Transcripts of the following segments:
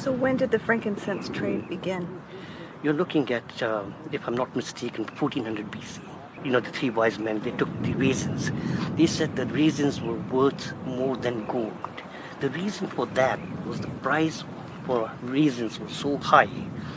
So when did the frankincense trade begin? You're looking at, if I'm not mistaken, 1400 BC. You know, the three wise men, they took the raisins. They said that raisins were worth more than gold. The reason for that was the price for raisins was so high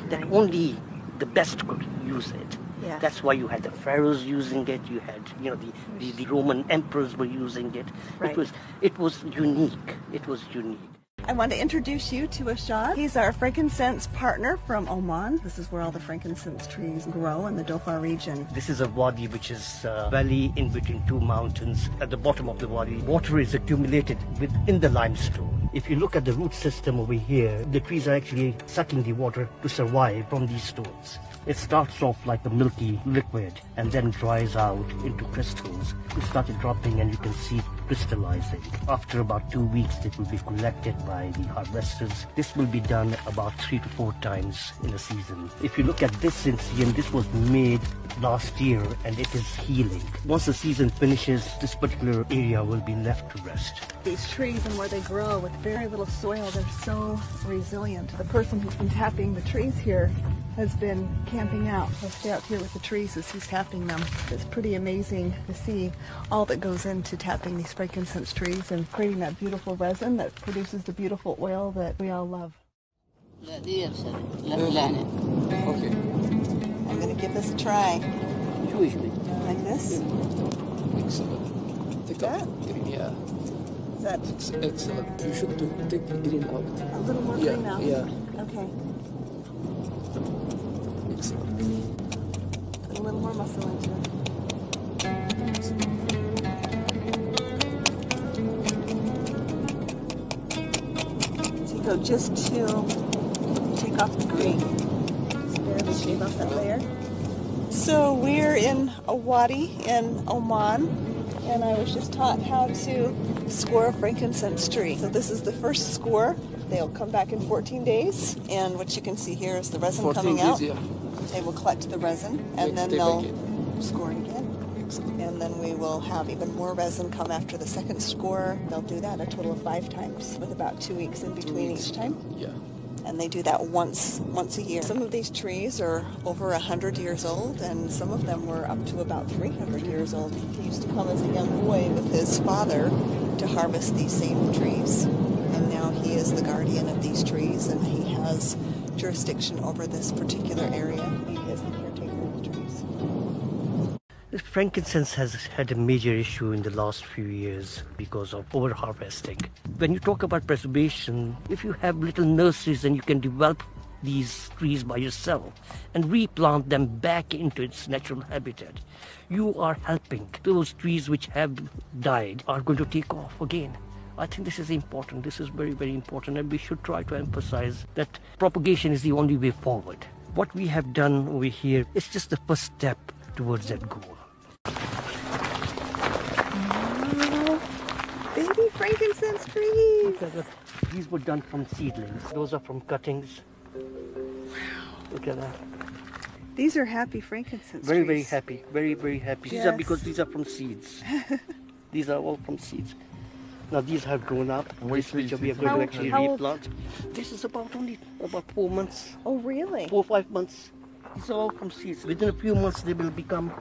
that only the best could use it. Yes. That's why you had the pharaohs using it. You had, you know, the Roman emperors were using it. Right. It was unique. It was unique. I want to introduce you to Ashad. He's our frankincense partner from Oman. This is where all the frankincense trees grow in the Dhofar region. This is a wadi, which is a valley in between two mountains. At the bottom of the wadi, water is accumulated within the limestone. If you look at the root system over here, the trees are actually sucking the water to survive from these stones. It starts off like a milky liquid and then dries out into crystals. It started dropping and you can see it crystallizing. After about 2 weeks, it will be collected by the harvesters. This will be done about 3 to 4 times in a season. If you look at this insium, this was made last year and it is healing. Once the season finishes, this particular area will be left to rest. These trees and where they grow with very little soil, they're so resilient. The person who's been tapping the trees here has been camping out. He'll stay out here with the trees as he's tapping them. It's pretty amazing to see all that goes into tapping these frankincense trees and creating that beautiful resin that produces the beautiful oil that we all love. Okay. I'm going to give this a try. Like this? Excellent. Take that? Green, yeah. That's Excellent. You should take the green out. a little more green now? Yeah. Okay. Excellent. Put a little more muscle into it. So you go just to take off the green. Just barely shave off that layer. So we're in a wadi in Oman, and I was just taught how to score a frankincense tree. So this is the first score. They'll come back in 14 days, and what you can see here is the resin coming out. Yeah. They will collect the resin, and then they'll score it again. And then we will have even more resin come after the second score. They'll do that a total of 5 times, with about 2 weeks in between each time. Yeah. And they do that once a year. Some of these trees are over 100 years old, and some of them were up to about 300 years old. He used to come as a young boy with his father to harvest these same trees. And now he is the guardian of these trees, and he has jurisdiction over this particular area. He is the caretaker of the trees. Frankincense has had a major issue in the last few years because of over-harvesting. When you talk about preservation, if you have little nurseries and you can develop these trees by yourself and replant them back into its natural habitat, you are helping. Those trees which have died are going to take off again. I think this is important. This is very, very important, and we should try to emphasize that propagation is the only way forward. What we have done over here is just the first step towards that goal. Wow. Baby frankincense trees! These were done from seedlings. Those are from cuttings. Wow. Look at that. These are happy frankincense Very, trees. very happy. Very, very happy. Yes. These are because these are from seeds. These are all from seeds. Now these have grown up, which we are going to actually replant. This is about 4 months. Oh, really? 4 or 5 months. These are all from seeds. Within a few months they will become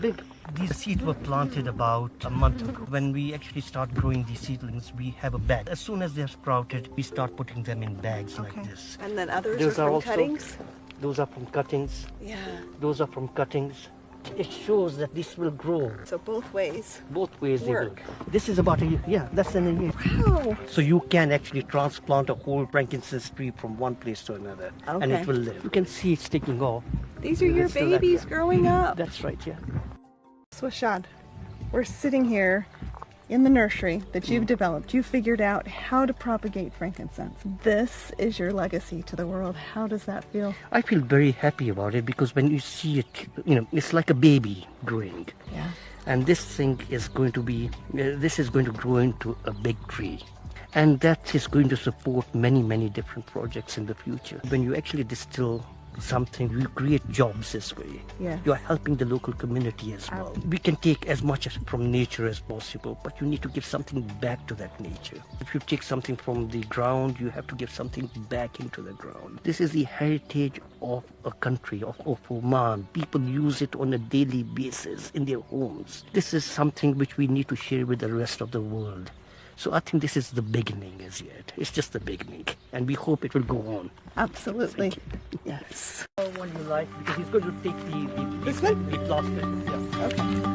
big. These seeds were planted about a month ago. When we actually start growing these seedlings, we have a bag. As soon as they're sprouted, we start putting them in bags like this. And then others Those are from also, cuttings? Those are from cuttings. Yeah. Those are from cuttings. It shows that this will grow. So both ways. Both ways they will. Work. This is about a year. Yeah, less than a year. Wow. So you can actually transplant a whole frankincense tree from one place to another, and it Okay. will live. You can see it's taking off. These are your It's still that- babies growing up. That's right, yeah. So Ashad, we're sitting here in the nursery that you've developed. You figured out how to propagate frankincense. This is your legacy to the world. How does that feel? I feel very happy about it because when you see it, it's like a baby growing. Yeah. And this thing is going to be, this is going to grow into a big tree. And that is going to support many, many different projects in the future. When you actually distill something, you create jobs this way. Yes. You are helping the local community as well. We can take as much from nature as possible, but you need to give something back to that nature. If you take something from the ground, you have to give something back into the ground. This is the heritage of a country, of Oman. People use it on a daily basis in their homes. This is something which we need to share with the rest of the world. So I think this is the beginning as yet. It's just the beginning. And we hope it will go on. Absolutely. Yes. One you like, because he's going to take the This one? the plaster. Yeah. Okay.